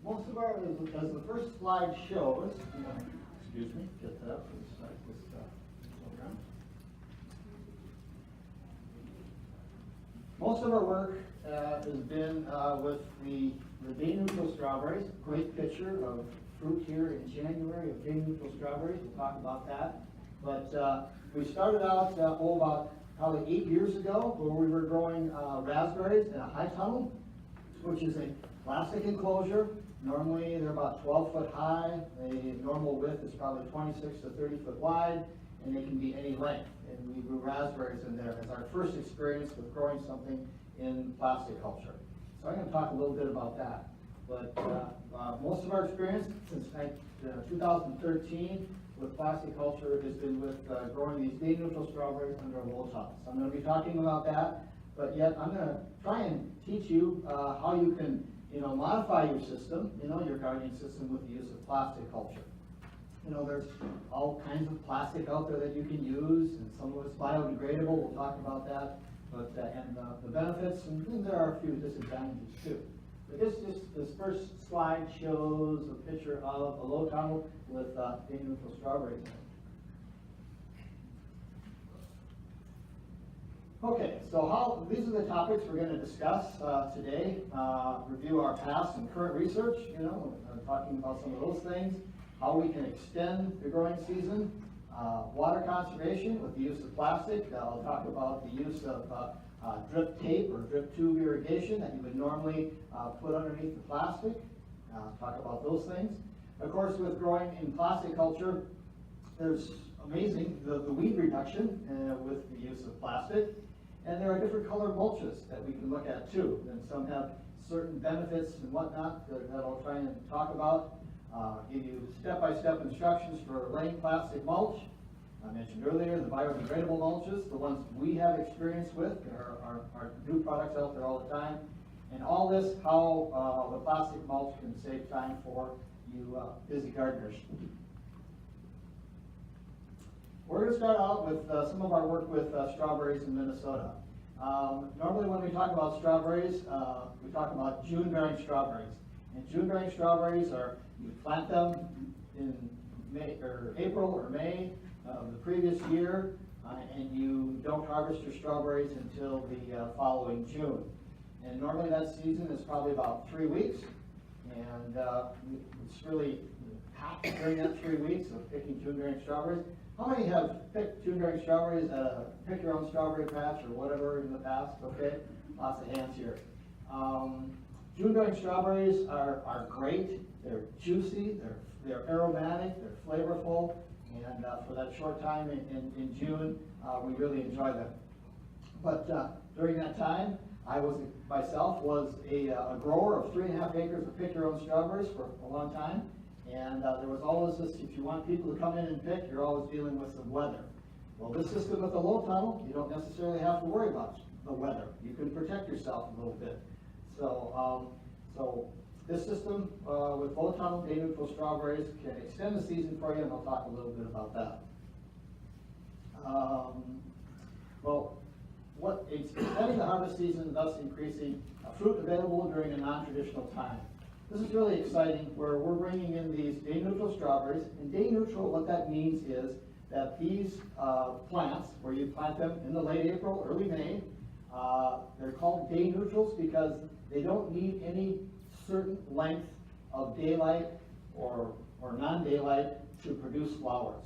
most of our, as the first slide shows, excuse me, get that up and start this program. Most of our work has been with the day neutral strawberries. Great picture of fruit here in January of day neutral strawberries. We'll talk about that. But we started out about probably 8 years ago where we were growing raspberries in a high tunnel, which is a plastic enclosure. Normally they're about 12 foot high. The normal width is probably 26 to 30 foot wide, and they can be any length. And we grew raspberries in there as our first experience with growing something in plastic culture. So I'm going to talk a little bit about that. But most of our experience since 2013 with plastic culture has been with growing these day neutral strawberries under a low tunnel. So I'm going to be talking about that, but yet I'm going to try and teach you how you can modify your system, your gardening system with the use of plastic culture. There's all kinds of plastic out there that you can use, and some of it's biodegradable. We'll talk about that, but and the benefits, and there are a few disadvantages too. But this first slide shows a picture of a low tunnel with day neutral strawberries in it. Okay, so these are the topics we're going to discuss today. Review our past and current research, talking about some of those things. How we can extend the growing season. Water conservation with the use of plastic. I'll talk about the use of drip tape or drip tube irrigation that you would normally put underneath the plastic. Talk about those things. Of course, with growing in plastic culture, there's amazing the weed reduction with the use of plastic. And there are different colored mulches that we can look at too. And some have certain benefits and whatnot that I'll try and talk about. Give you step-by-step instructions for laying plastic mulch. I mentioned earlier the biodegradable mulches, the ones we have experience with. There are new products out there all the time. And all this, how the plastic mulch can save time for you busy gardeners. We're going to start out with some of our work with strawberries in Minnesota. Normally when we talk about strawberries, we talk about June-bearing strawberries. And June-bearing strawberries are, you plant them in April or May of the previous year, and you don't harvest your strawberries until the following June. And normally that season is probably about 3 weeks, and it's really packed during that 3 weeks of picking June-bearing strawberries. How many have picked June-bearing strawberries, pick your own strawberry patch or whatever in the past? Okay, lots of hands here. June-bearing strawberries are great. They're juicy, they're aromatic, they're flavorful, and for that short time in June, we really enjoy them. But during that time, I myself was a grower of 3.5 acres of pick-your-own strawberries for a long time, and there was always this, if you want people to come in and pick, you're always dealing with some weather. Well, this system with the low tunnel, you don't necessarily have to worry about the weather. You can protect yourself a little bit. So this system with low tunnel day neutral strawberries can extend the season for you, and I'll talk a little bit about that. It's extending the harvest season, thus increasing fruit available during a non-traditional time. This is really exciting, where we're bringing in these day neutral strawberries. And day neutral, what that means is that these plants, where you plant them in the late April, early May, they're called day neutrals because they don't need any certain length of daylight or non-daylight to produce flowers.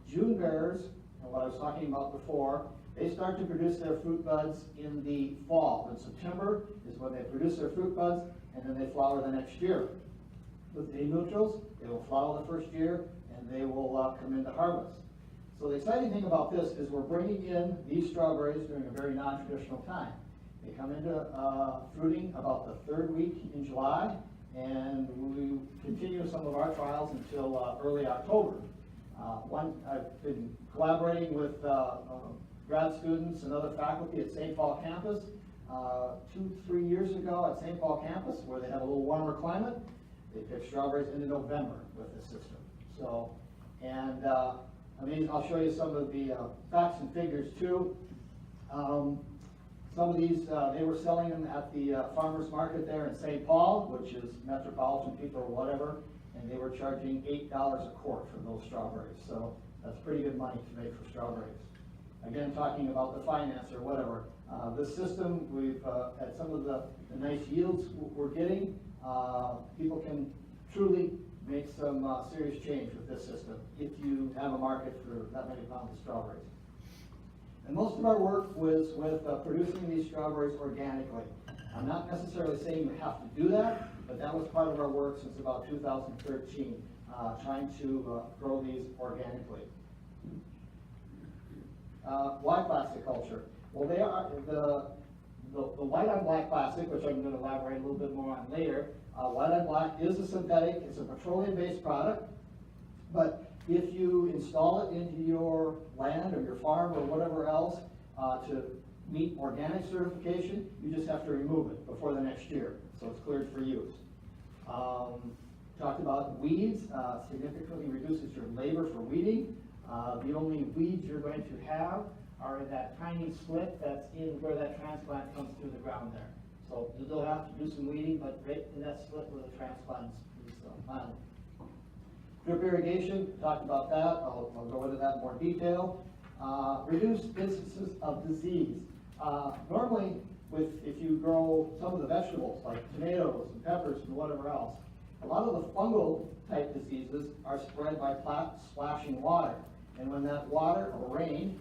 June bearers, and what I was talking about before, they start to produce their fruit buds in the fall. In September is when they produce their fruit buds, and then they flower the next year. With day neutrals, they will flower the first year, and they will come into harvest. So the exciting thing about this is we're bringing in these strawberries during a very non-traditional time. They come into fruiting about the 3rd week in July, and we continue some of our trials until early October. I've been collaborating with grad students and other faculty at St. Paul campus 2-3 years ago at St. Paul campus, where they have a little warmer climate. They pick strawberries into November with this system. So, and I'll show you some of the facts and figures too. Some of these, they were selling them at the farmer's market there in St. Paul, which is metropolitan people or whatever, and they were charging $8 a quart for those strawberries. So that's pretty good money to make for strawberries. Again, talking about the finance or whatever. This system, we've, at some of the nice yields we're getting, people can truly make some serious change with this system if you have a market for that many pounds of strawberries. And most of our work was with producing these strawberries organically. I'm not necessarily saying you have to do that, but that was part of our work since about 2013, trying to grow these organically. Why plastic culture? Well, they are the white on black plastic, which I'm going to elaborate a little bit more on later. White on black is a synthetic, it's a petroleum-based product, but if you install it into your land or your farm or whatever else to meet organic certification, you just have to remove it before the next year, so it's cleared for use. Talked about weeds, significantly reduces your labor for weeding. The only weeds you're going to have are in that tiny slit that's in where that transplant comes through the ground there. So you'll have to do some weeding, but right in that slit where the transplant is planted. Drip irrigation, talked about that. I'll go into that in more detail. Reduce instances of disease. Normally, if you grow some of the vegetables like tomatoes and peppers and whatever else, a lot of the fungal type diseases are spread by splashing water. And when that water or rain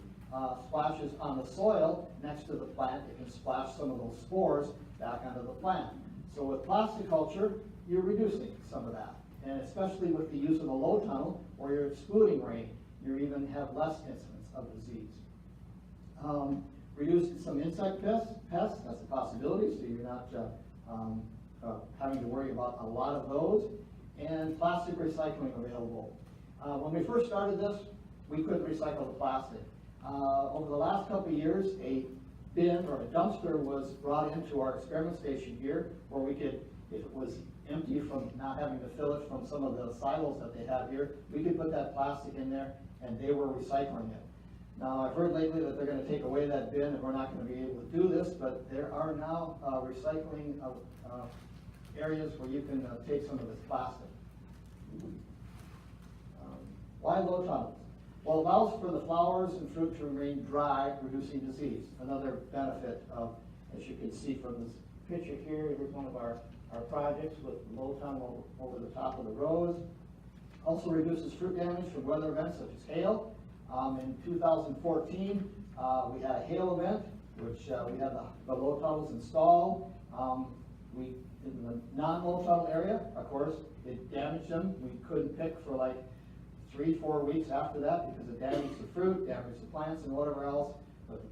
splashes on the soil next to the plant, it can splash some of those spores back onto the plant. So with plastic culture, you're reducing some of that. And especially with the use of a low tunnel, where you're excluding rain, you even have less incidence of disease. Reduce some insect pests, that's a possibility, so you're not having to worry about a lot of those. And plastic recycling available. When we first started this, we couldn't recycle the plastic. Over the last couple of years, a bin or a dumpster was brought into our experiment station here, where we could, if it was empty from not having to fill it from some of the silos that they have here, we could put that plastic in there, and they were recycling it. Now, I've heard lately that they're going to take away that bin, and we're not going to be able to do this, but there are now recycling areas where you can take some of this plastic. Why low tunnels? Well, it allows for the flowers and fruit to remain dry, reducing disease. Another benefit of, as you can see from this picture here, here's one of our projects with low tunnel over the top of the rows. Also reduces fruit damage from weather events such as hail. In 2014, we had a hail event, which we had the low tunnels installed. In the non-low tunnel area, of course, it damaged them. We couldn't pick for like 3-4 weeks after that because it damaged the fruit, damaged the plants, and whatever else. But the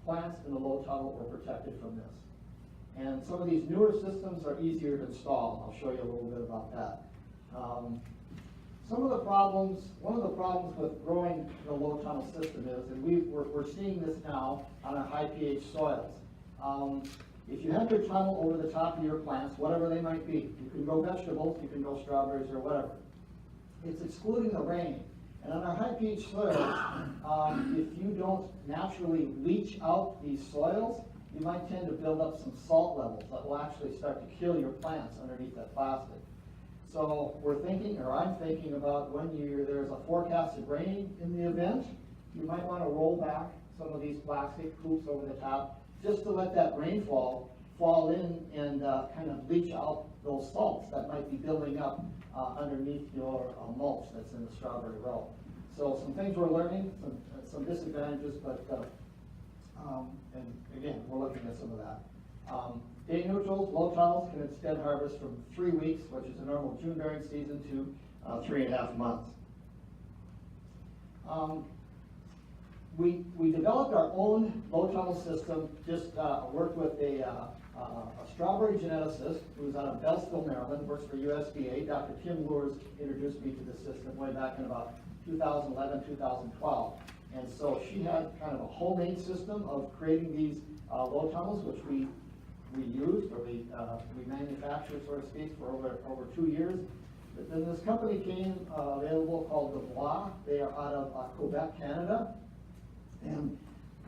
plants in the low tunnel were protected from this. And some of these newer systems are easier to install. I'll show you a little bit about that. One of the problems with growing the low tunnel system is, and we're seeing this now on our high pH soils. If you have your tunnel over the top of your plants, whatever they might be, you can grow vegetables, you can grow strawberries or whatever. It's excluding the rain. And on our high pH soils, if you don't naturally leach out these soils, you might tend to build up some salt levels that will actually start to kill your plants underneath that plastic. So we're thinking, or I'm thinking about when there's a forecasted rain in the event, you might want to roll back some of these plastic hoops over the top just to let that rainfall fall in and kind of leach out those salts that might be building up underneath your mulch that's in the strawberry row. So some things we're learning, some disadvantages, but and again, we're looking at some of that. Day neutrals, low tunnels can extend harvest from 3 weeks, which is a normal June bearing season, to 3.5 months. We developed our own low tunnel system, just worked with a strawberry geneticist who's out of Beltsville, Maryland, works for USDA. Dr. Kim Lures introduced me to this system way back in about 2011, 2012. And so she had kind of a homemade system of creating these low tunnels, which we used, or we manufactured, so to speak, for over 2 years. But then this company came available called the Bois. They are out of Quebec, Canada. And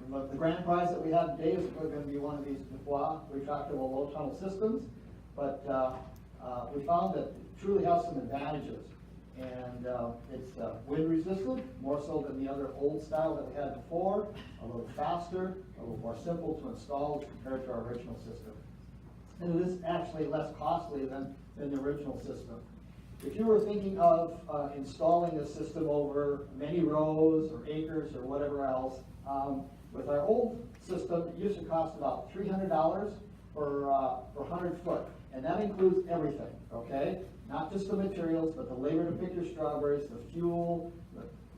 The grand prize that we have today is going to be one of these Dubois retractable low tunnel systems, but we found that it truly has some advantages. And it's wind resistant, more so than the other old style that we had before, a little faster, a little more simple to install compared to our original system. And it is actually less costly than the original system. If you were thinking of installing a system over many rows or acres or whatever else, with our old system, it used to cost about $300 for 100 foot. And that includes everything, okay? Not just the materials, but the labor to pick your strawberries, the fuel,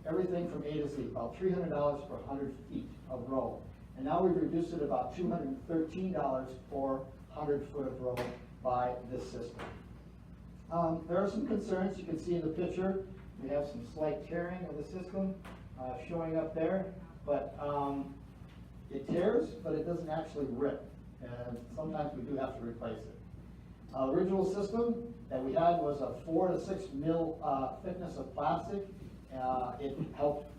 everything from A to Z, about $300 for 100 feet of row. And now we've reduced it about $213 for 100 foot of row by this system. There are some concerns. You can see in the picture, we have some slight tearing of the system showing up there, but it tears, but it doesn't actually rip. And sometimes we do have to replace it. Original system that we had was a 4 to 6 mil thickness of plastic. It helped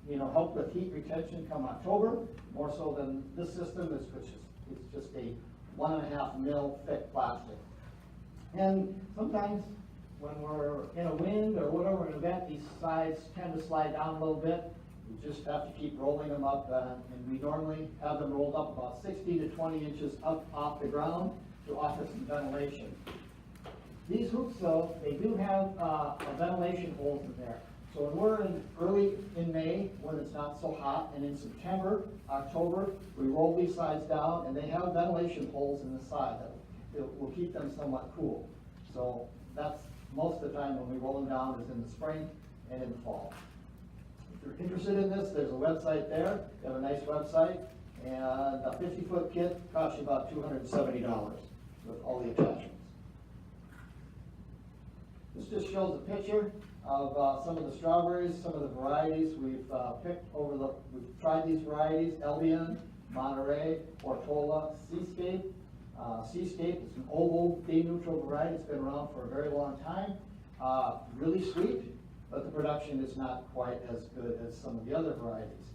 with heat retention come October, more so than this system, which is just a 1.5 mil thick plastic. And sometimes when we're in a wind or whatever, an event, these sides tend to slide down a little bit. We just have to keep rolling them up, and we normally have them rolled up about 60 to 20 inches up off the ground to offer some ventilation. These hoops, though, they do have ventilation holes in there. So when we're early in May, when it's not so hot, and in September, October, we roll these sides down, and they have ventilation holes in the side that will keep them somewhat cool. So that's most of the time when we roll them down is in the spring and in the fall. If you're interested in this, there's a website there. They have a nice website, and a 50-foot kit costs you about $270 with all the attachments. This just shows a picture of some of the strawberries, some of the varieties we've picked we've tried these varieties: Albion, Monterey, Portola, Seascape. Seascape is an oval, day-neutral variety. It's been around for a very long time. Really sweet, but the production is not quite as good as some of the other varieties.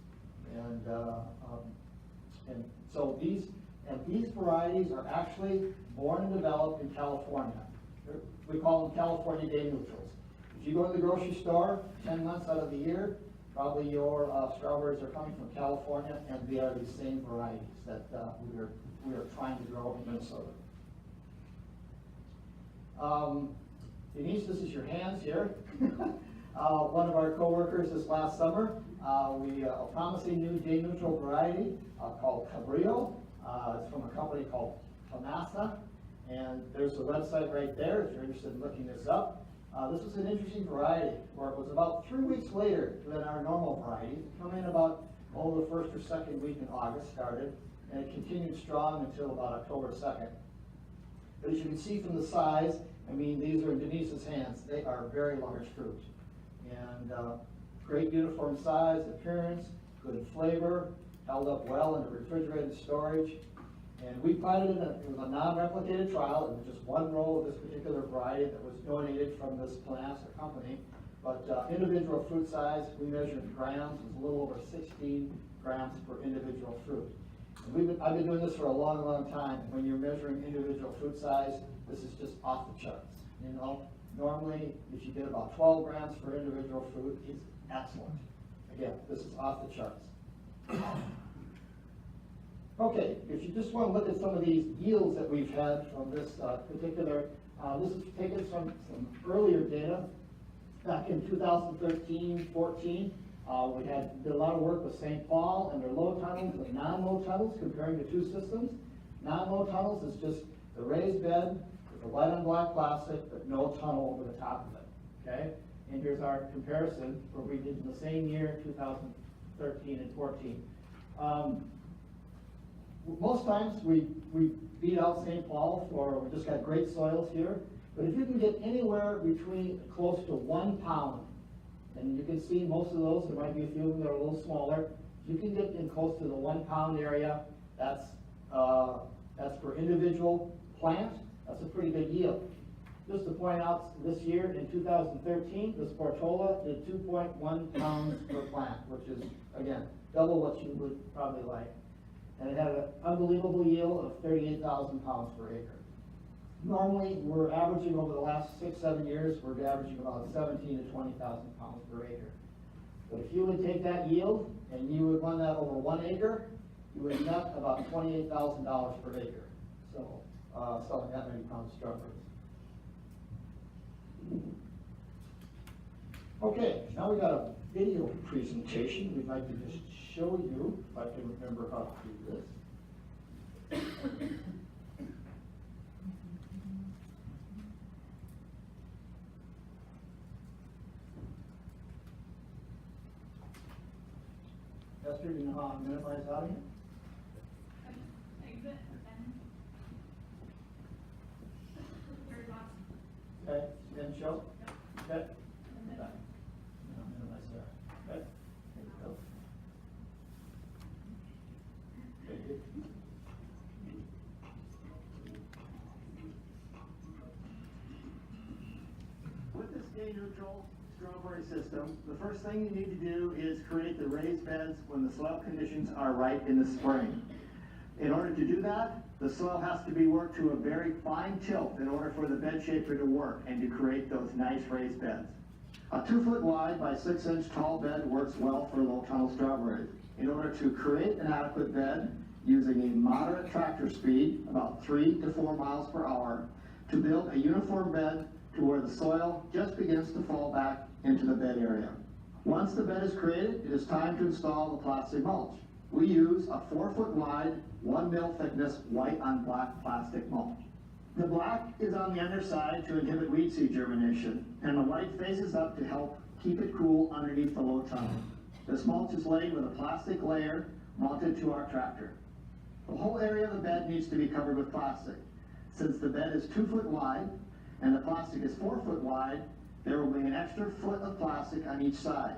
And so these varieties are actually born and developed in California. We call them California day neutrals. If you go to the grocery store 10 months out of the year, probably your strawberries are coming from California, and they are the same varieties that we are trying to grow in Minnesota. Denise, this is your hands here. One of our coworkers this last summer, a promising new day neutral variety called Cabrillo. It's from a company called Panasa, and there's a website right there if you're interested in looking this up. This was an interesting variety where it was about 3 weeks later than our normal varieties. It came in about the first or second week in August started, and it continued strong until about October 2nd. But as you can see from the size, I mean, these are in Denise's hands. They are very large fruit. And great uniform size, appearance, good flavor, held up well in the refrigerated storage. And we piloted it was a non-replicated trial. It was just one row of this particular variety that was donated from this Panasa company. But individual fruit size, we measured in grams, it was a little over 16 grams per individual fruit. And I've been doing this for a long, long time. When you're measuring individual fruit size, this is just off the charts. You know, normally, if you get about 12 grams per individual fruit, it's excellent. Again, this is off the charts. Okay, if you just want to look at some of these yields that we've had from this particular, this is taken from some earlier data. Back in 2013-14, we did a lot of work with St. Paul and their low tunnels and non-low tunnels, comparing the two systems. Non-low tunnels is just the raised bed with the white on black plastic, but no tunnel over the top of it. Okay, and here's our comparison where we did in the same year, 2013 and 14. Most times we beat out St. Paul we just got great soils here. But if you can get anywhere between close to 1 pound, and you can see most of those, there might be a few of them that are a little smaller. If you can get in close to the 1 pound area, that's per individual plant. That's a pretty good yield. Just to point out, this year in 2013, this Portola did 2.1 pounds per plant, which is, again, double what you would probably like. And it had an unbelievable yield of 38,000 pounds per acre. Normally, we're averaging over the last 6-7 years, we're averaging about 17 to 20,000 pounds per acre. But if you would take that yield and you would run that over 1 acre, you would net about $28,000 per acre. So, selling that many pounds of strawberries. Okay, now we got a video presentation. We'd like to just show you, if I can remember how to do this. Esther, do you know how to minimize audio? Exit and third box. Okay, then show. Yep. Okay. And then Now minimize there. Okay. There you go. Okay, good. With this day-neutral strawberry system, the first thing you need to do is create the raised beds when the soil conditions are right in the spring. In order to do that, the soil has to be worked to a very fine tilt in order for the bed shaper to work and to create those nice raised beds. A 2-foot wide by 6-inch tall bed works well for low tunnel strawberries. In order to create an adequate bed, using a moderate tractor speed, about 3 to 4 miles per hour, to build a uniform bed to where the soil just begins to fall back into the bed area. Once the bed is created, it is time to install the plastic mulch. We use a 4-foot wide, 1 mil thickness white on black plastic mulch. The black is on the underside to inhibit weed seed germination, and the white faces up to help keep it cool underneath the low tunnel. This mulch is laid with a plastic layer mounted to our tractor. The whole area of the bed needs to be covered with plastic. Since the bed is 2 foot wide and the plastic is 4 foot wide, there will be an extra foot of plastic on each side.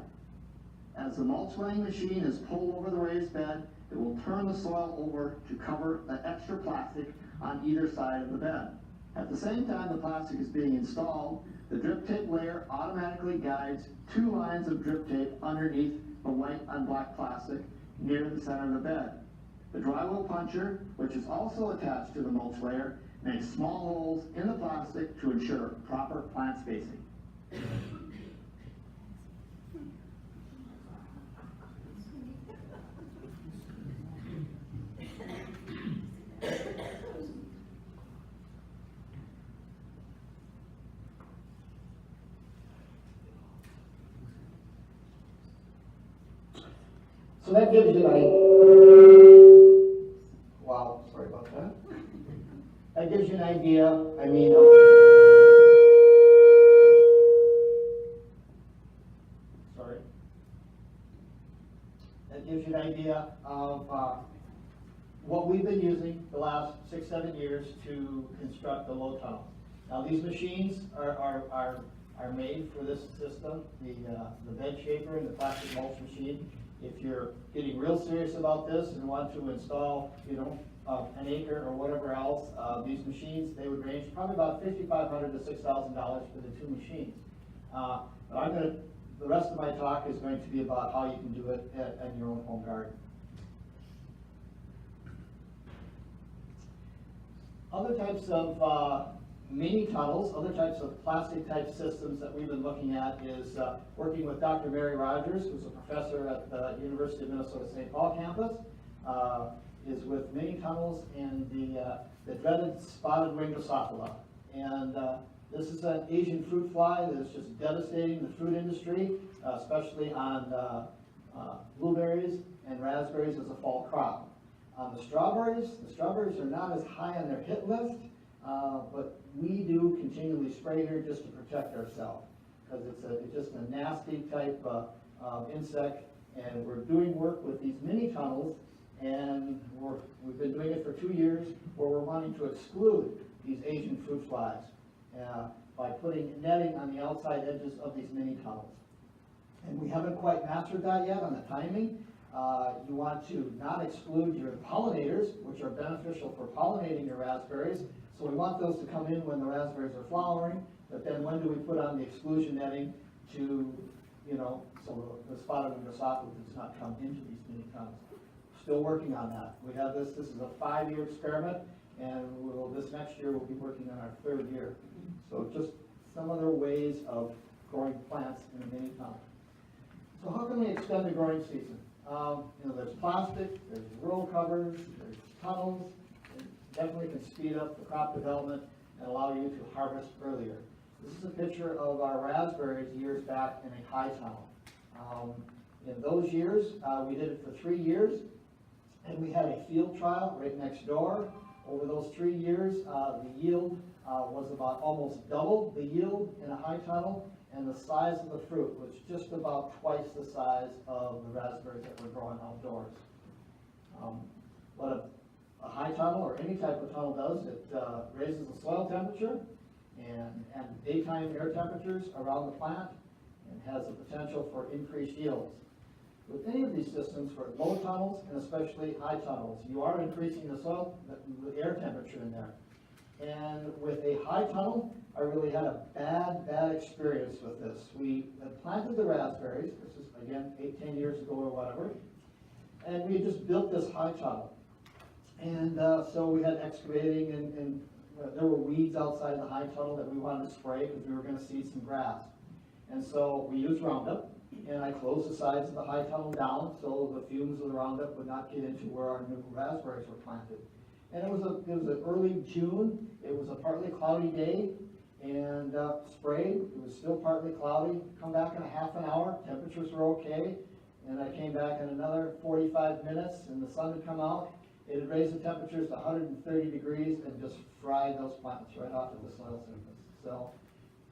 As the mulch laying machine is pulled over the raised bed, it will turn the soil over to cover the extra plastic on either side of the bed. At the same time the plastic is being installed, the drip tape layer automatically guides 2 lines of drip tape underneath the white on black plastic near the center of the bed. The drywall puncher, which is also attached to the mulch layer, makes small holes in the plastic to ensure proper plant spacing. So that gives you wow, sorry about that. That gives you an idea, I mean, sorry. That gives you an idea of what we've been using the last 6-7 years to construct the low tunnel. Now these machines are made for this system, the bed shaper and the plastic mulch machine. If you're getting real serious about this and want to install, an acre or whatever else, these machines, they would range probably about $5,500 to $6,000 for the 2 machines. But the rest of my talk is going to be about how you can do it in your own home garden. Other types of mini tunnels, other types of plastic type systems that we've been looking at is working with Dr. Mary Rogers, who's a professor at the University of Minnesota St. Paul campus, is with mini tunnels and the dreaded spotted winged Drosophila. And this is an Asian fruit fly that is just devastating the fruit industry, especially on blueberries and raspberries as a fall crop. On the strawberries are not as high on their hit list, but we do continually spray here just to protect ourselves, because it's just a nasty type of insect, and we're doing work with these mini tunnels, and we've been doing it for 2 years, where we're wanting to exclude these Asian fruit flies by putting netting on the outside edges of these mini tunnels. And we haven't quite mastered that yet on the timing. You want to not exclude your pollinators, which are beneficial for pollinating your raspberries. So we want those to come in when the raspberries are flowering, but then when do we put on the exclusion netting to you know, so the spotted Drosophila does not come into these mini tunnels. Still working on that. We have this is a 5-year experiment, and this next year we'll be working on our 3rd year. So just some other ways of growing plants in a mini tunnel. So how can we extend the growing season? You know, there's plastic, there's row covers, there's tunnels. It definitely can speed up the crop development and allow you to harvest earlier. This is a picture of our raspberries years back in a high tunnel. In those years, we did it for 3 years, and we had a field trial right next door. Over those 3 years, the yield was about almost double the yield in a high tunnel, and the size of the fruit was just about twice the size of the raspberries that were growing outdoors. What a high tunnel or any type of tunnel does, it raises the soil temperature and daytime air temperatures around the plant, and has the potential for increased yields. With any of these systems, for low tunnels and especially high tunnels, you are increasing the soil, the air temperature in there. And with a high tunnel, I really had a bad experience with this. We had planted the raspberries, this is again 8-10 years ago or whatever, and we just built this high tunnel. And so we had excavating, and there were weeds outside the high tunnel that we wanted to spray because we were going to seed some grass. And so we used Roundup, and I closed the sides of the high tunnel down so the fumes of the Roundup would not get into where our new raspberries were planted. And it was an early June. It was a partly cloudy day, and sprayed. It was still partly cloudy. Come back in a half an hour. Temperatures were okay, and I came back in another 45 minutes, and the sun had come out. It had raised the temperatures to 130 degrees and just fried those plants right off of the soil surface. So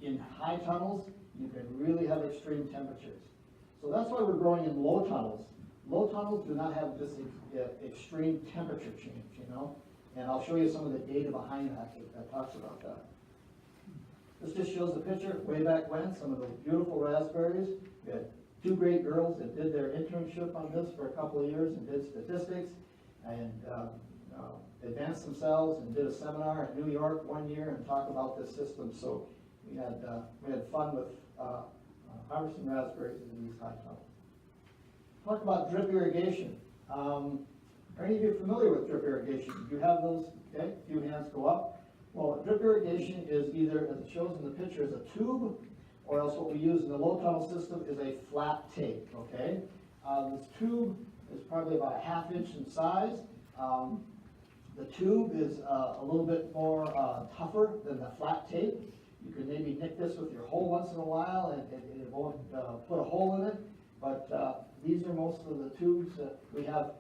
in high tunnels, you can really have extreme temperatures. So that's why we're growing in low tunnels. Low tunnels do not have this extreme temperature change, you know? And I'll show you some of the data behind that talks about that. This just shows a picture way back when, some of those beautiful raspberries. We had 2 great girls that did their internship on this for a couple of years and did statistics, and advanced themselves and did a seminar in New York 1 year and talked about this system. So we had fun with harvesting raspberries in these high tunnels. Talk about drip irrigation. Are any of you familiar with drip irrigation? Do you have those? Okay, a few hands go up. Well, drip irrigation is either, as it shows in the picture, is a tube, or else what we use in the low tunnel system is a flat tape, okay? This tube is probably about a 1/2 inch in size. The tube is a little bit more tougher than the flat tape. You can maybe nick this with your hoe once in a while, and it won't put a hole in it, but these are most of the tubes that we have.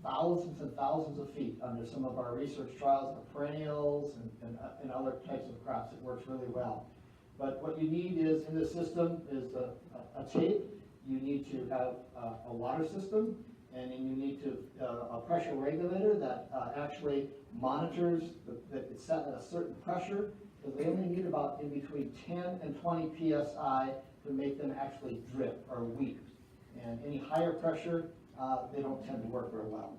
Thousands and thousands of feet under some of our research trials of perennials and other types of crops. It works really well. But what you need is, in this system, is a tape. You need to have a water system, and then you need to a pressure regulator that actually monitors that it's set at a certain pressure, because they only need about in between 10 and 20 psi to make them actually drip or weep. And any higher pressure, they don't tend to work very well.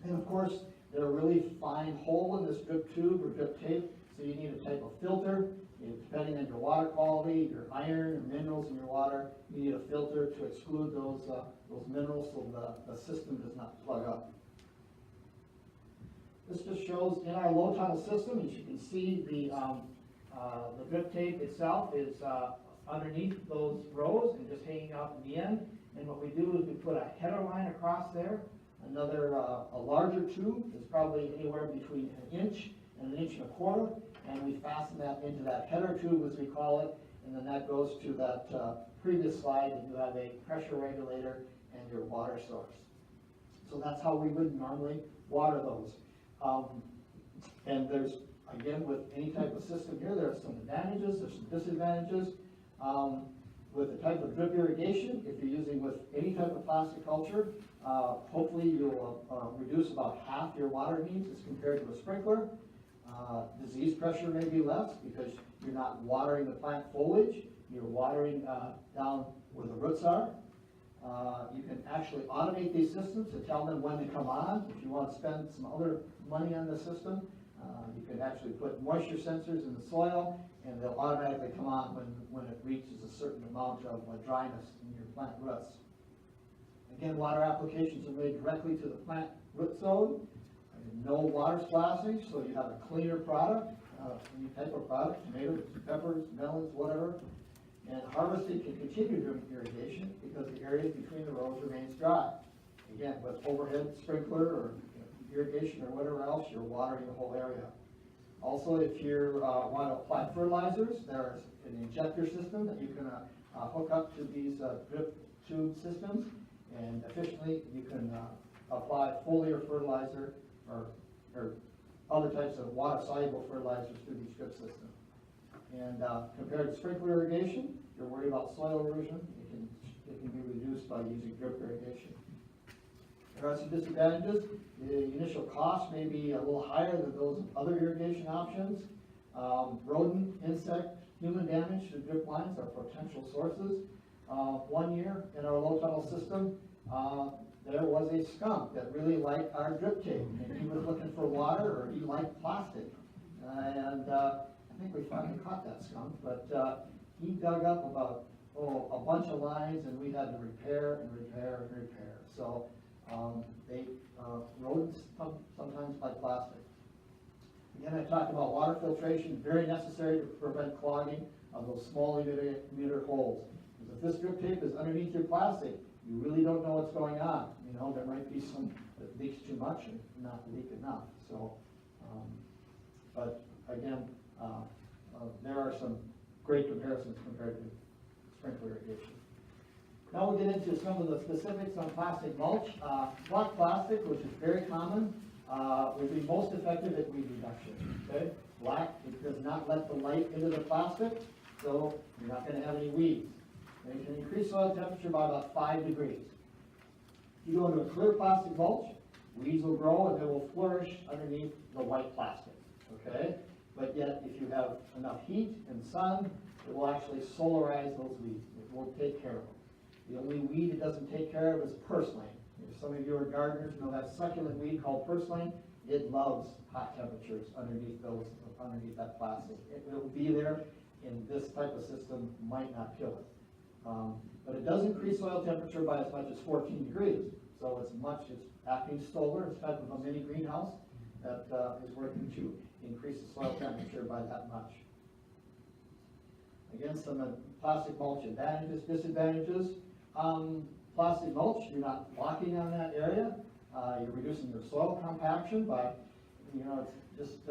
And of course, they're a really fine hole in this drip tube or drip tape, so you need a type of filter. Depending on your water quality, your iron or minerals in your water, you need a filter to exclude those minerals so the system does not plug up. This just shows in our low tunnel system, as you can see, the drip tape itself is underneath those rows and just hanging out in the end. And what we do is we put a header line across there. Another, a larger tube is probably anywhere between 1 inch and 1 1/4 inches, and we fasten that into that header tube, as we call it, and then that goes to that previous slide, and you have a pressure regulator and your water source. So that's how we would normally water those. And there's, again, with any type of system here, there are some advantages, there's some disadvantages. With the type of drip irrigation, if you're using with any type of plastic culture, hopefully you'll reduce about half your water needs as compared to a sprinkler. Disease pressure may be less because you're not watering the plant foliage, you're watering down where the roots are. You can actually automate these systems to tell them when to come on. If you want to spend some other money on the system, You can actually put moisture sensors in the soil, and they'll automatically come on when it reaches a certain amount of dryness in your plant roots. Again, water applications are made directly to the plant root zone. No water splashing, so you have a cleaner product, any type of product, tomatoes, peppers, melons, whatever. And harvesting can continue during irrigation because the areas between the rows remains dry. Again, with overhead sprinkler or irrigation or whatever else, you're watering the whole area. Also, if you want to apply fertilizers, there's an injector system that you can hook up to these drip tube systems, and efficiently you can apply foliar fertilizer or other types of water-soluble fertilizers through these drip systems. And compared to sprinkler irrigation, if you're worried about soil erosion, it can be reduced by using drip irrigation. There are some disadvantages. The initial cost may be a little higher than those other irrigation options. Rodent, insect, human damage to drip lines are potential sources. 1 year in our low tunnel system, there was a skunk that really liked our drip tape, and he was looking for water, or he liked plastic. And I think we finally caught that skunk, but he dug up about a bunch of lines, and we had to repair and repair and repair. So rodents sometimes like plastic. Again, I talked about water filtration, very necessary to prevent clogging of those small emitter holes. Because if this drip tape is underneath your plastic, you really don't know what's going on. You know, there might be some that leaks too much and not leak enough. So, but again, there are some great comparisons compared to sprinkler irrigation. Now we'll get into some of the specifics on plastic mulch. Black plastic, which is very common, will be most effective at weed reduction. Okay? Black, it does not let the light into the plastic, so you're not going to have any weeds. And it can increase soil temperature by about 5 degrees. If you go into a clear plastic mulch, weeds will grow and they will flourish underneath the white plastic. Okay? But yet, if you have enough heat and sun, it will actually solarize those weeds. It will take care of them. The only weed it doesn't take care of is purslane. If some of you are gardeners know that succulent weed called purslane, it loves hot temperatures underneath that plastic. It will be there, and this type of system might not kill it. But it does increase soil temperature by as much as 14 degrees. So it's acting solar, it's type of a mini greenhouse that is working to increase the soil temperature by that much. Again, some plastic mulch advantages, disadvantages. Plastic mulch, you're not walking on that area. You're reducing your soil compaction by, it's just,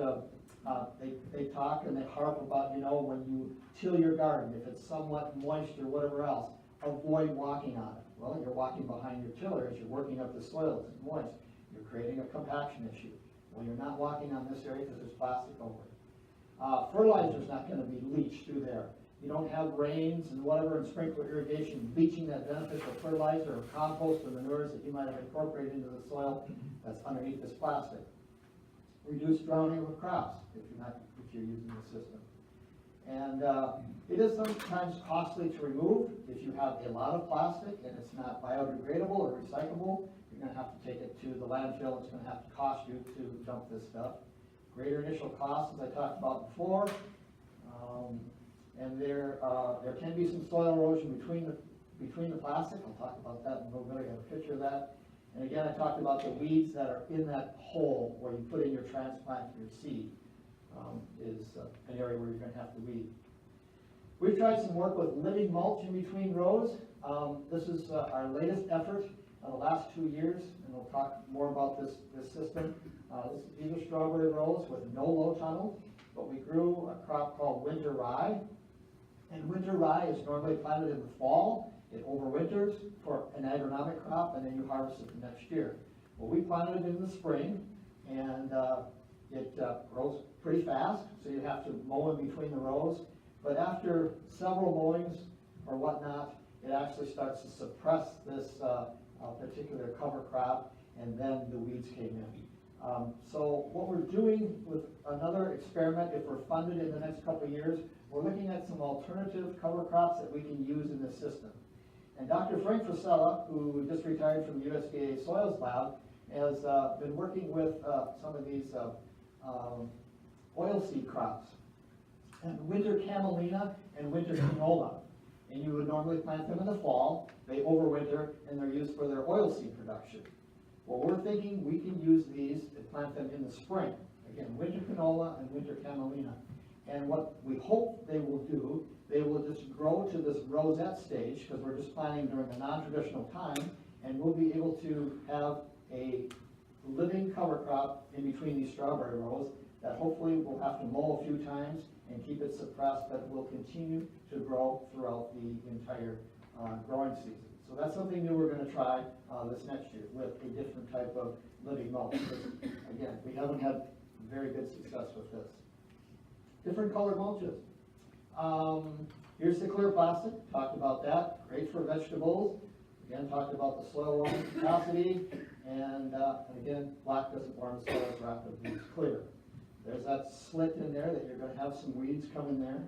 they talk and they harp about, when you till your garden, if it's somewhat moist or whatever else, avoid walking on it. Well, you're walking behind your tiller as you're working up the soil, it's moist. You're creating a compaction issue. Well, you're not walking on this area because there's plastic over it. Fertilizer's not going to be leached through there. You don't have rains and whatever and sprinkler irrigation leaching that beneficial fertilizer or compost or manures that you might have incorporated into the soil that's underneath this plastic. Reduce drowning of crops if you're using the system. And it is sometimes costly to remove. If you have a lot of plastic and it's not biodegradable or recyclable, you're going to have to take it to the landfill. It's going to have to cost you to dump this stuff. Greater initial costs, as I talked about before. And there can be some soil erosion between the plastic. I'll talk about that in a little bit. I have a picture of that. And again, I talked about the weeds that are in that hole where you put in your transplant, your seed, is an area where you're going to have to weed. We've tried some work with living mulch in between rows. This is our latest effort in the last 2 years, and we'll talk more about this system. These are strawberry rows with no low tunnel, but we grew a crop called winter rye. And winter rye is normally planted in the fall. It overwinters for an agronomic crop, and then you harvest it the next year. Well, we planted it in the spring, and it grows pretty fast, so you have to mow in between the rows. But after several mowings or whatnot, it actually starts to suppress this particular cover crop, and then the weeds came in. So what we're doing with another experiment, if we're funded in the next couple of years, we're looking at some alternative cover crops that we can use in this system. And Dr. Frank Frisella, who just retired from the USDA Soils Lab, has been working with some of these oilseed crops, and winter camelina and winter canola. And you would normally plant them in the fall, they overwinter, and they're used for their oilseed production. Well, we're thinking we can use these to plant them in the spring. Again, winter canola and winter camelina. And what we hope they will do, they will just grow to this rosette stage, because we're just planting during a non-traditional time, and we'll be able to have a living cover crop in between these strawberry rows that hopefully we'll have to mow a few times and keep it suppressed, but will continue to grow throughout the entire growing season. So that's something new we're going to try this next year with a different type of living mulch. Again, we haven't had very good success with this. Different colored mulches. Here's the clear plastic, talked about that, great for vegetables. Again, talked about the soil warming capacity, and again, black doesn't warm the soil as rapidly as clear. There's that slit in there that you're going to have some weeds come in there.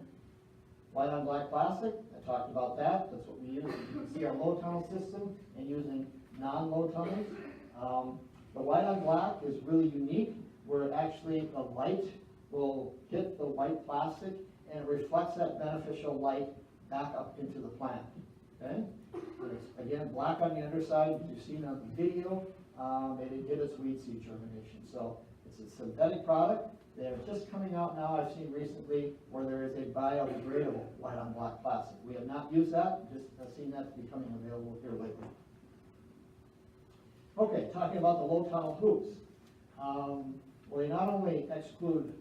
White on black plastic, I talked about that, that's what we use. You can see our low tunnel system and using non-low tunnels. The white on black is really unique, where actually the light will hit the white plastic and it reflects that beneficial light back up into the plant. Okay? And it's, again, black on the underside, as you've seen on the video, it inhibits weed seed germination. So it's a synthetic product. They're just coming out now, I've seen recently, where there is a biodegradable white on black plastic. We have not used that, just seen that becoming available here lately. Okay, talking about the low tunnel hoops. Well, they not only exclude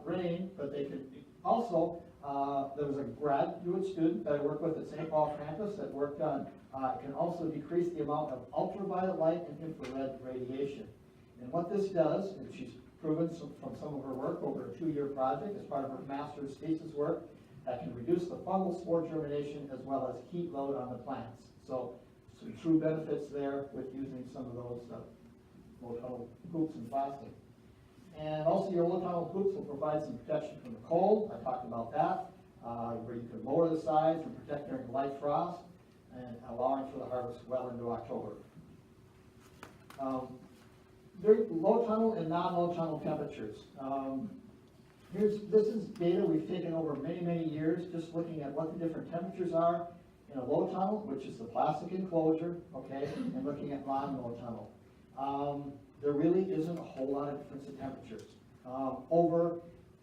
rain, but they can also, there was a graduate student that I worked with at St. Paul campus that worked on, it can also decrease the amount of ultraviolet light and infrared radiation. And what this does, and she's proven from some of her work over a 2-year project as part of her master's thesis work, that can reduce the fungal spore germination as well as heat load on the plants. So some true benefits there with using some of those low tunnel hoops and plastic. And also your low tunnel hoops will provide some protection from the cold. I talked about that, where you can lower the size and protect during light frost and allowing for the harvest well into October. Very low tunnel and non-low tunnel temperatures. This is data we've taken over many, many years, just looking at what the different temperatures are in a low tunnel, which is the plastic enclosure, okay, and looking at non-low tunnel. There really isn't a whole lot of difference in temperatures.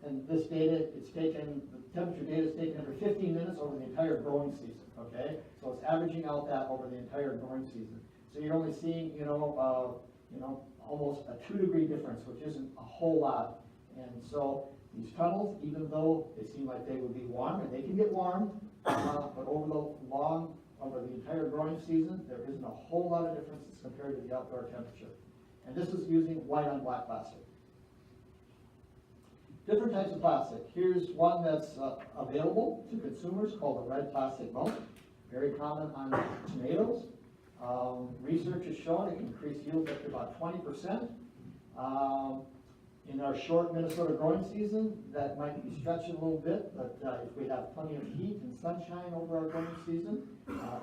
And this data, the temperature data is taken every 15 minutes over the entire growing season, okay? So it's averaging out that over the entire growing season. So you're only seeing, almost a 2-degree difference, which isn't a whole lot. And so these tunnels, even though they seem like they would be warm, and they can get warm, but over the entire growing season, there isn't a whole lot of difference as compared to the outdoor temperature. And this is using white on black plastic. Different types of plastic. Here's one that's available to consumers called the red plastic mulch. Very common on tomatoes. Research has shown it can increase yield up to about 20%. In our short Minnesota growing season, that might be stretching a little bit, but if we have plenty of heat and sunshine over our growing season,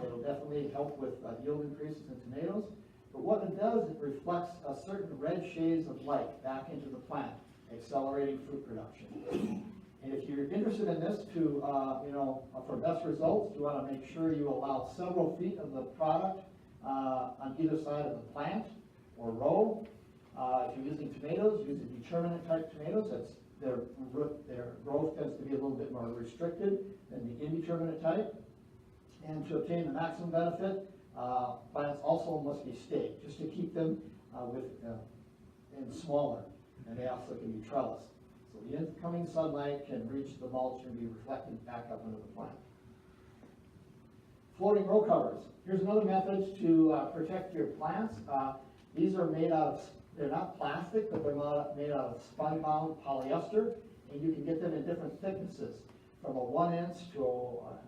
it'll definitely help with yield increases in tomatoes. But what it does, it reflects a certain red shades of light back into the plant, accelerating fruit production. And if you're interested in this for best results, you want to make sure you allow several feet of the product on either side of the plant or row. If you're using tomatoes, use a determinate type tomatoes. Their growth tends to be a little bit more restricted than the indeterminate type. And to obtain the maximum benefit, plants also must be staked, just to keep them and smaller. And they also can be trellised. So the incoming sunlight can reach the mulch and be reflected back up into the plant. Floating row covers. Here's another method to protect your plants. These are made out of, they're not plastic, but they're made out of spun-bound polyester, and you can get them in different thicknesses, from a 1 inch to a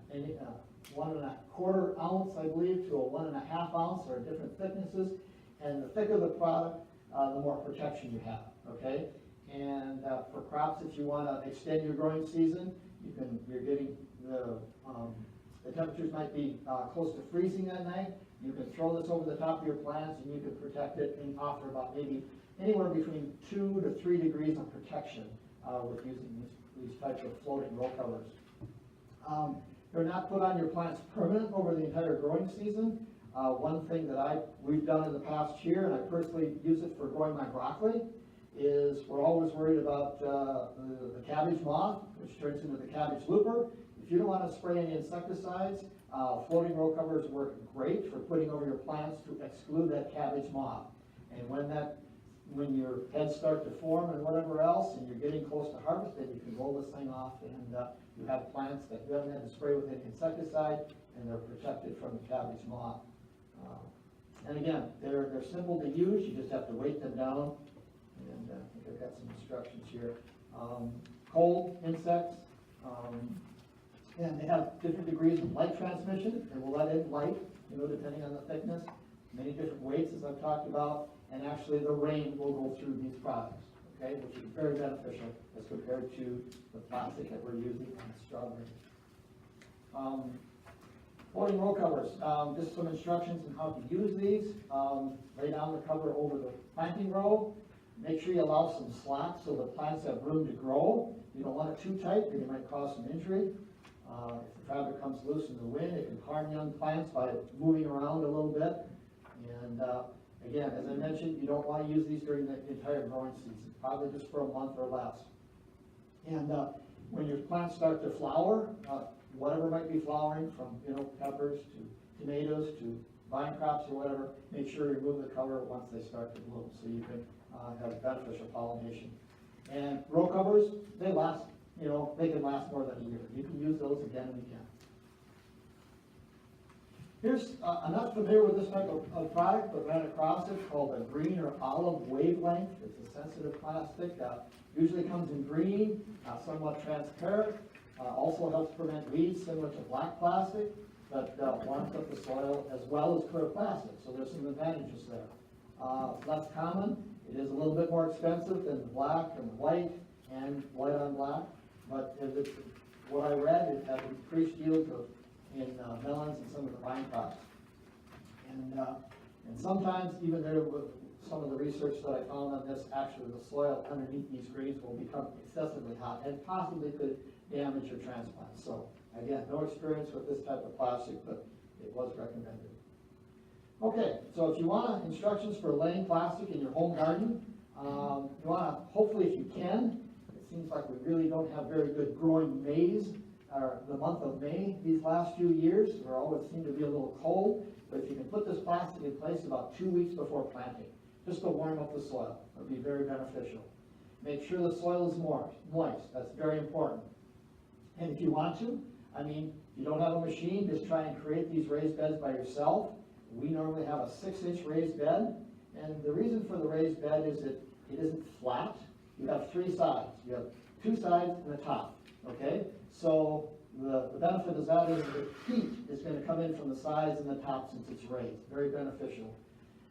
1¼ ounce, I believe, to a 1½ ounce, or different thicknesses. And the thicker the product, the more protection you have, okay? And for crops, if you want to extend your growing season, you're getting the temperatures might be close to freezing that night. You can throw this over the top of your plants and you can protect it and offer about maybe anywhere between 2 to 3 degrees of protection with using these types of floating row covers. They're not put on your plants permanent over the entire growing season. One thing that we've done in the past year, and I personally use it for growing my broccoli, is we're always worried about the cabbage moth, which turns into the cabbage looper. If you don't want to spray any insecticides, floating row covers work great for putting over your plants to exclude that cabbage moth. And when your heads start to form and whatever else, and you're getting close to harvest, then you can roll this thing off, and you have plants that you haven't had to spray with any insecticide, and they're protected from the cabbage moth. And again, they're simple to use. You just have to weight them down. And I think I've got some instructions here. Cold insects, and they have different degrees of light transmission. They will let in light, depending on the thickness. Many different weights, as I've talked about, and actually the rain will go through these products, okay, which is very beneficial as compared to the plastic that we're using on the strawberries. Floating row covers, just some instructions on how to use these. Lay down the cover over the planting row. Make sure you allow some slack so the plants have room to grow. You don't want it too tight, or you might cause some injury. If the fabric comes loose in the wind, it can harm young plants by moving around a little bit. And again, as I mentioned, you don't want to use these during the entire growing season, probably just for a month or less. And when your plants start to flower, whatever might be flowering, from peppers to tomatoes to vine crops or whatever, make sure you remove the cover once they start to bloom, so you can have beneficial pollination. And row covers, they last, they can last more than a year. You can use those again and again. Here's, I'm not familiar with this type of product, but ran across it, called a green or olive wavelength. It's a sensitive plastic. Usually comes in green, somewhat transparent. Also helps prevent weeds, similar to black plastic, but warms up the soil as well as clear plastic. So there's some advantages there. Less common. It is a little bit more expensive than the black and the white and white on black. But what I read, it had increased yields in melons and some of the vine crops. And sometimes even there with some of the research that I found on this, actually the soil underneath these greens will become excessively hot and possibly could damage your transplant. So again, no experience with this type of plastic, but it was recommended. Okay, so if you want instructions for laying plastic in your home garden, you want to, hopefully if you can, it seems like we really don't have very good growing maize, the month of May these last few years. We're always seem to be a little cold, but if you can put this plastic in place about 2 weeks before planting, just to warm up the soil, it would be very beneficial. Make sure the soil is moist, that's very important. And if you want to, if you don't have a machine, just try and create these raised beds by yourself. We normally have a 6-inch raised bed, and the reason for the raised bed is that it isn't flat. You have 3 sides. You have 2 sides and a top, okay? So the benefit of that is that heat is going to come in from the sides and the top since it's raised. Very beneficial.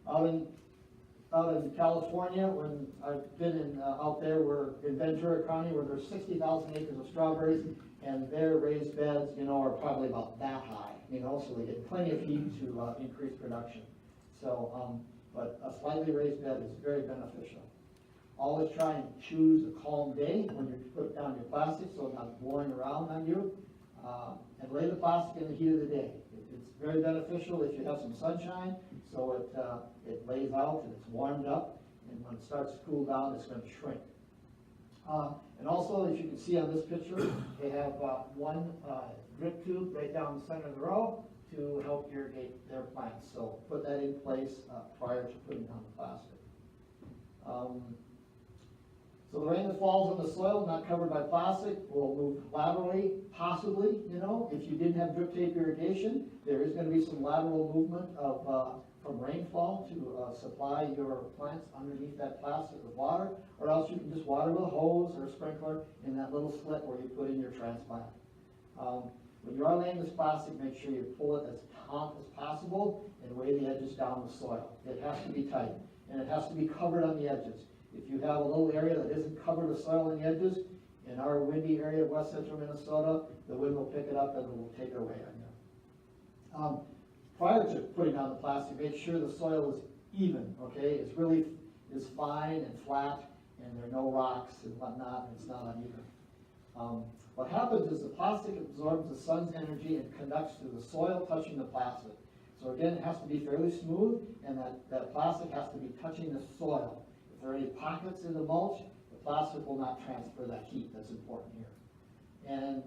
Out in California, when I've been out there, we're in Ventura County, where there's 60,000 acres of strawberries, and their raised beds, are probably about that high, so they get plenty of heat to increase production. So, but a slightly raised bed is very beneficial. Always try and choose a calm day when you put down your plastic, so it's not blowing around on you, and lay the plastic in the heat of the day. It's very beneficial if you have some sunshine, so it lays out and it's warmed up, and when it starts to cool down, it's going to shrink. And also, as you can see on this picture, they have one drip tube right down the center of the row to help irrigate their plants. So put that in place prior to putting down the plastic. So the rain that falls on the soil, not covered by plastic, will move laterally, possibly, if you didn't have drip tape irrigation, there is going to be some lateral movement from rainfall to supply your plants underneath that plastic with water, or else you can just water with a hose or a sprinkler in that little slit where you put in your transplant. When you are laying this plastic, make sure you pull it as taut as possible and weigh the edges down the soil. It has to be tight, and it has to be covered on the edges. If you have a little area that isn't covered with soil on the edges, in our windy area of west central Minnesota, the wind will pick it up and it will take it away on you. Prior to putting down the plastic, make sure the soil is even, okay? It's really, is fine and flat, and there are no rocks and whatnot, and it's not uneven. What happens is the plastic absorbs the sun's energy and conducts through the soil, touching the plastic. So again, it has to be fairly smooth, and that plastic has to be touching the soil. If there are any pockets in the mulch, the plastic will not transfer that heat. That's important here. And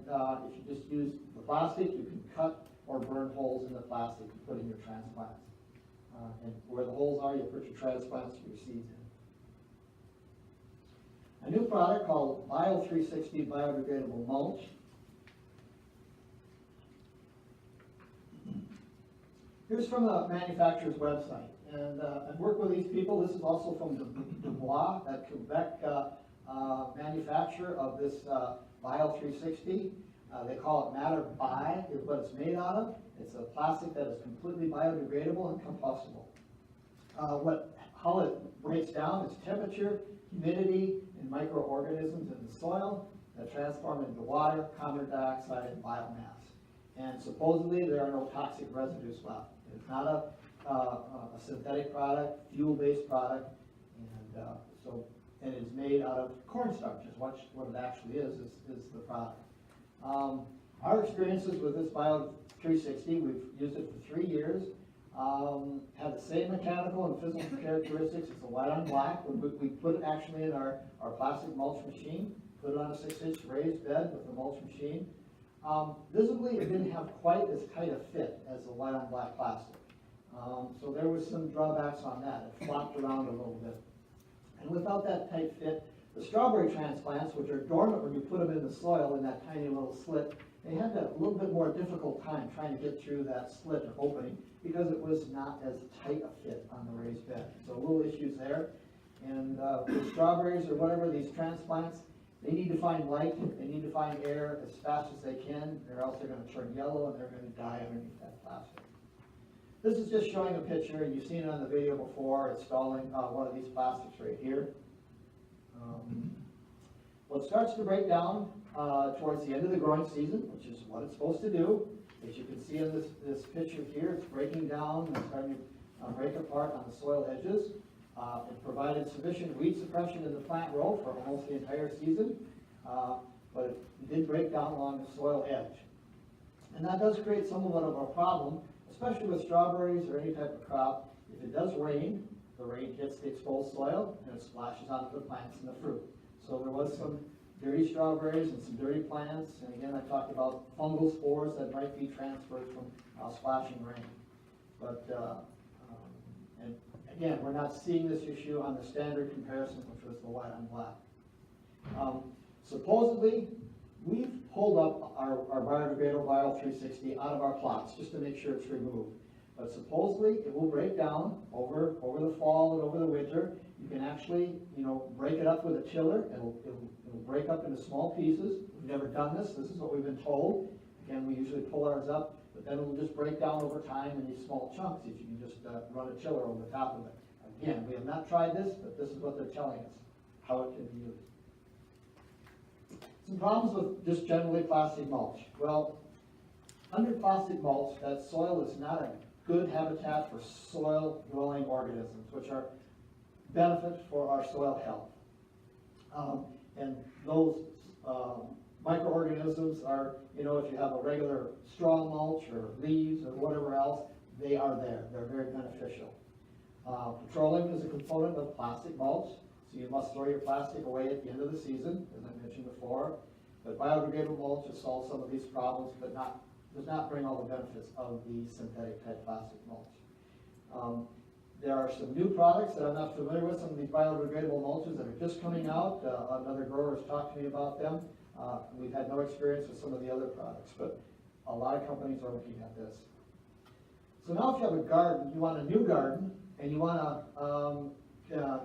if you just use the plastic, you can cut or burn holes in the plastic to put in your transplants. And where the holes are, you put your transplants or your seeds in. A new product called Bio360 biodegradable mulch. Here's from the manufacturer's website. And I've worked with these people. This is also from Dubois, that Quebec manufacturer of this Bio360. They call it Matter Bi, is what it's made out of. It's a plastic that is completely biodegradable and compostable. How it breaks down is temperature, humidity, and microorganisms in the soil that transform into water, carbon dioxide, and biomass. And supposedly there are no toxic residues left. It's not a synthetic product, fuel-based product, and it's made out of cornstarch, is what it actually is the product. Our experiences with this Bio360, we've used it for 3 years. Have the same mechanical and physical characteristics as the white on black. We put it actually in our plastic mulch machine, put it on a 6-inch raised bed with the mulch machine. Visibly, it didn't have quite as tight a fit as the white on black plastic. So there was some drawbacks on that. It flopped around a little bit. And without that tight fit, the strawberry transplants, which are dormant when you put them in the soil in that tiny little slit, they had a little bit more difficult time trying to get through that slit or opening because it was not as tight a fit on the raised bed. So little issues there. And with strawberries or whatever, these transplants, they need to find light, they need to find air as fast as they can, or else they're going to turn yellow and they're going to die underneath that plastic. This is just showing a picture, and you've seen it on the video before, installing one of these plastics right here. Well, it starts to break down towards the end of the growing season, which is what it's supposed to do. As you can see in this picture here, it's breaking down and starting to break apart on the soil edges. It provided sufficient weed suppression in the plant row for almost the entire season, but it did break down along the soil edge. And that does create somewhat of a problem, especially with strawberries or any type of crop. If it does rain, the rain hits the exposed soil and it splashes onto the plants and the fruit. So there was some dirty strawberries and some dirty plants, and again I talked about fungal spores that might be transferred from splashing rain. But and again, we're not seeing this issue on the standard comparison, which was the white on black. Supposedly, we've pulled up our biodegradable Bio360 out of our plots just to make sure it's removed. But supposedly, it will break down over the fall and over the winter. You can actually, break it up with a tiller. It'll break up into small pieces. We've never done this. This is what we've been told. Again, we usually pull ours up, but then it'll just break down over time in these small chunks if you can just run a tiller over the top of it. Again, we have not tried this, but this is what they're telling us, how it can be used. Some problems with just generally plastic mulch. Well, under plastic mulch, that soil is not a good habitat for soil-dwelling organisms, which are benefit for our soil health. And those microorganisms are, if you have a regular straw mulch or leaves or whatever else, they are there. They're very beneficial. Petroleum is a component of plastic mulch, so you must throw your plastic away at the end of the season, as I mentioned before. But biodegradable mulch has solved some of these problems, but does not bring all the benefits of the synthetic type plastic mulch. There are some new products that I'm not familiar with, some of these biodegradable mulches that are just coming out. Another grower has talked to me about them. We've had no experience with some of the other products, but a lot of companies are looking at this. So now if you have a garden, you want a new garden, and you want to,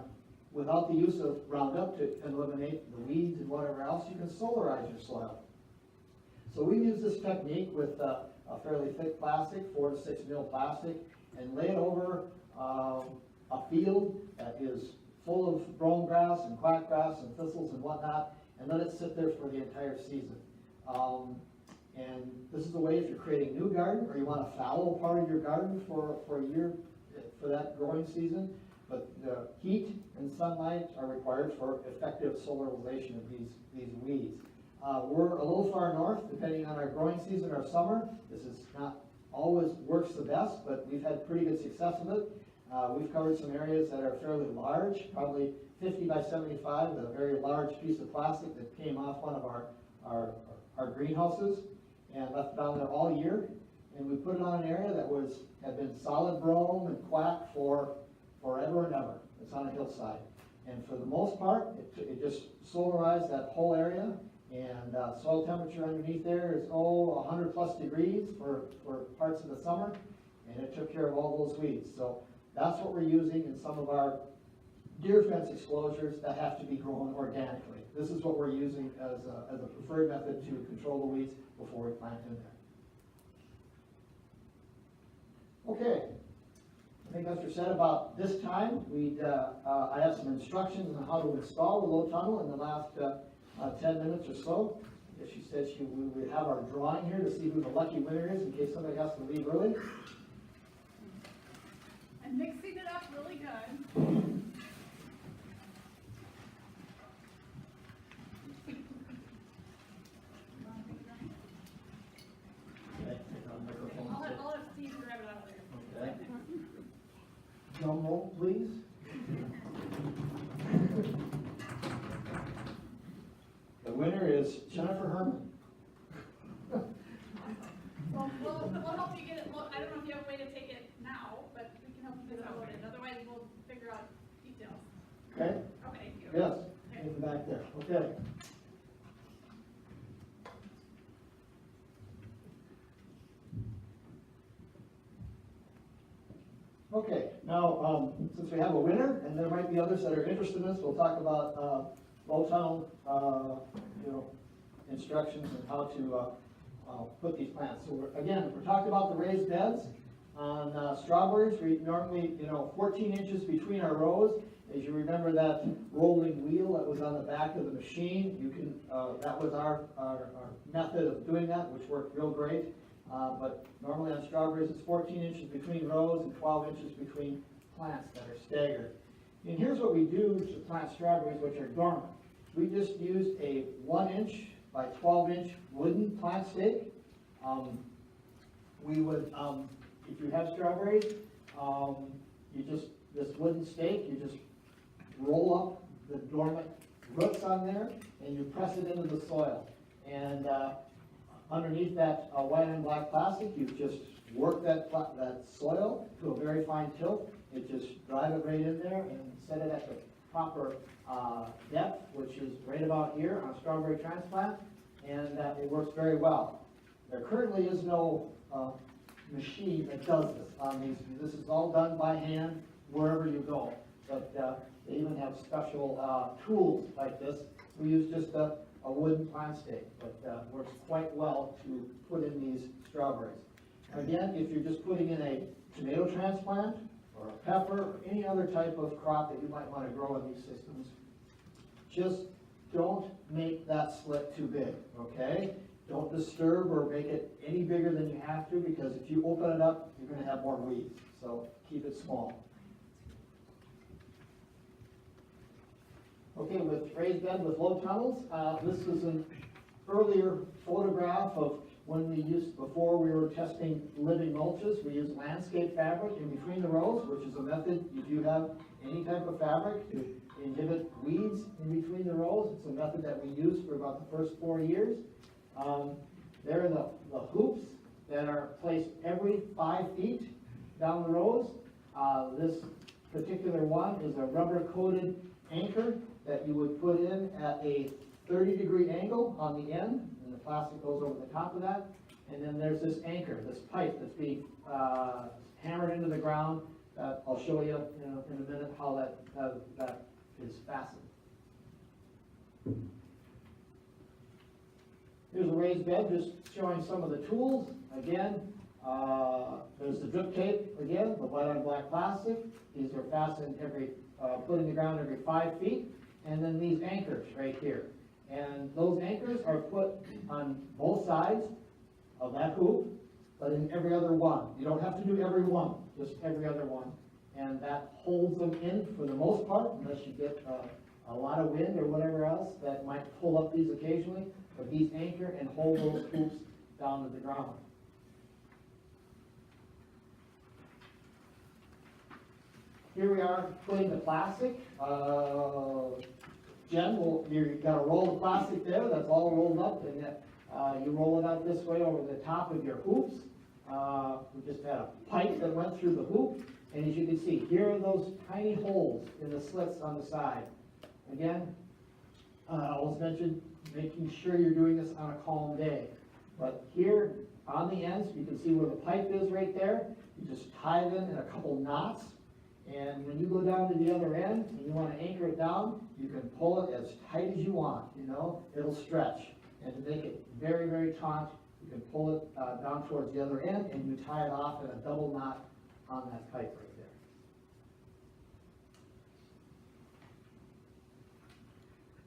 without the use of Roundup to eliminate the weeds and whatever else, you can solarize your soil. So we use this technique with a fairly thick plastic, 4 to 6 mil plastic, and lay it over a field that is full of brome grass and quackgrass and thistles and whatnot, and let it sit there for the entire season. And this is a way if you're creating a new garden, or you want to fallow part of your garden for a year, for that growing season, but the heat and sunlight are required for effective solarization of these weeds. We're a little far north, depending on our growing season or summer. This is not always works the best, but we've had pretty good success with it. We've covered some areas that are fairly large, probably 50 by 75, with a very large piece of plastic that came off one of our greenhouses and left down there all year. And we put it on an area that had been solid brome and quack for forever and ever. It's on a hillside. And for the most part, it just solarized that whole area. And soil temperature underneath there is 100 plus degrees for parts of the summer, and it took care of all those weeds. So that's what we're using in some of our deer fence exposures that have to be grown organically. This is what we're using as a preferred method to control the weeds before we plant in there. Okay, I think Mr. said about this time, I have some instructions on how to install the low tunnel in the last 10 minutes or so. She said we would have our drawing here to see who the lucky winner is in case somebody has to leave early. I'm mixing it up really good. I'll have Steve grab it out of there. Okay. Drum roll, please. The winner is Jennifer Herman. Well, we'll help you get it. I don't know if you have a way to take it now, but we can help you get it loaded. Otherwise, we'll figure out details. Okay? Okay. Yes, in the back there. Okay. Okay, now, since we have a winner, and there might be others that are interested in this, we'll talk about low tunnel, instructions and how to put these plants. So we're talking about the raised beds on strawberries. We normally, 14 inches between our rows. As you remember that rolling wheel that was on the back of the machine, you can, that was our method of doing that, which worked real great. But normally on strawberries, it's 14 inches between rows and 12 inches between plants that are staggered. And here's what we do to plant strawberries, which are dormant. We just used a 1 inch by 12 inch wooden plant stake. We would, if you have strawberries, this wooden stake, you just roll up the dormant roots on there and you press it into the soil. And underneath that white and black plastic, you just work that soil to a very fine tilt. You just drive it right in there and set it at the proper depth, which is right about here on strawberry transplant, and it works very well. There currently is no machine that does this on these. This is all done by hand wherever you go. But they even have special tools like this. We use just a wooden plant stake, but works quite well to put in these strawberries. Again, if you're just putting in a tomato transplant or a pepper or any other type of crop that you might want to grow in these systems, just don't make that slit too big, okay? Don't disturb or make it any bigger than you have to, because if you open it up, you're going to have more weeds. So keep it small. Okay, with raised bed with low tunnels, this is an earlier photograph of when we used, before we were testing living mulches. We used landscape fabric in between the rows, which is a method if you have any type of fabric to inhibit weeds in between the rows. It's a method that we used for about the first 4 years. There are the hoops that are placed every 5 feet down the rows. This particular one is a rubber-coated anchor that you would put in at a 30-degree angle on the end, and the plastic goes over the top of that. And then there's this anchor, this pipe that's being hammered into the ground. I'll show you in a minute how that is fastened. Here's a raised bed, just showing some of the tools. Again, there's the drip tape, again, the white on black plastic. These are fastened put in the ground every 5 feet. And then these anchors right here. And those anchors are put on both sides of that hoop, but in every other one. You don't have to do every one, just every other one. and that holds them in for the most part, unless you get a lot of wind or whatever else that might pull up these occasionally, but these anchor and hold those hoops down to the ground. Here we are putting the plastic. Jen, you've got a roll of plastic there that's all rolled up, and you roll it out this way over the top of your hoops. We just had a pipe that went through the hoop, and as you can see, here are those tiny holes in the slits on the side. Again, I always mentioned making sure you're doing this on a calm day. But here on the ends, you can see where the pipe is right there. You just tie them in a couple knots, and when you go down to the other end and you want to anchor it down, you can pull it as tight as you want, you know, it'll stretch. And to make it very, very taut, you can pull it down towards the other end, and you tie it off in a double knot on that pipe right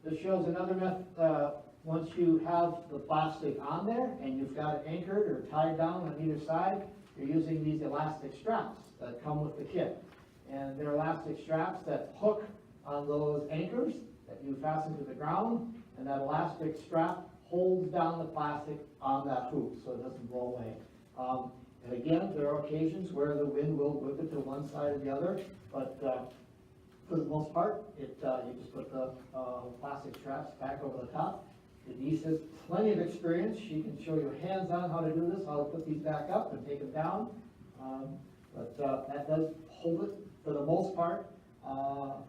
there. This shows another method. Once you have the plastic on there and you've got it anchored or tied down on either side, you're using these elastic straps that come with the kit. And they're elastic straps that hook on those anchors that you fasten to the ground, and that elastic strap holds down the plastic on that hoop so it doesn't blow away. And again, there are occasions where the wind will whip it to one side or the other, but for the most part, you just put the plastic straps back over the top. Denise has plenty of experience. She can show you hands-on how to do this, how to put these back up and take them down. But that does hold it for the most part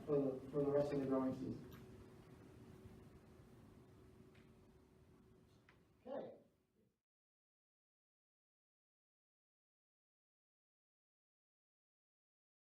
for the rest of the growing season.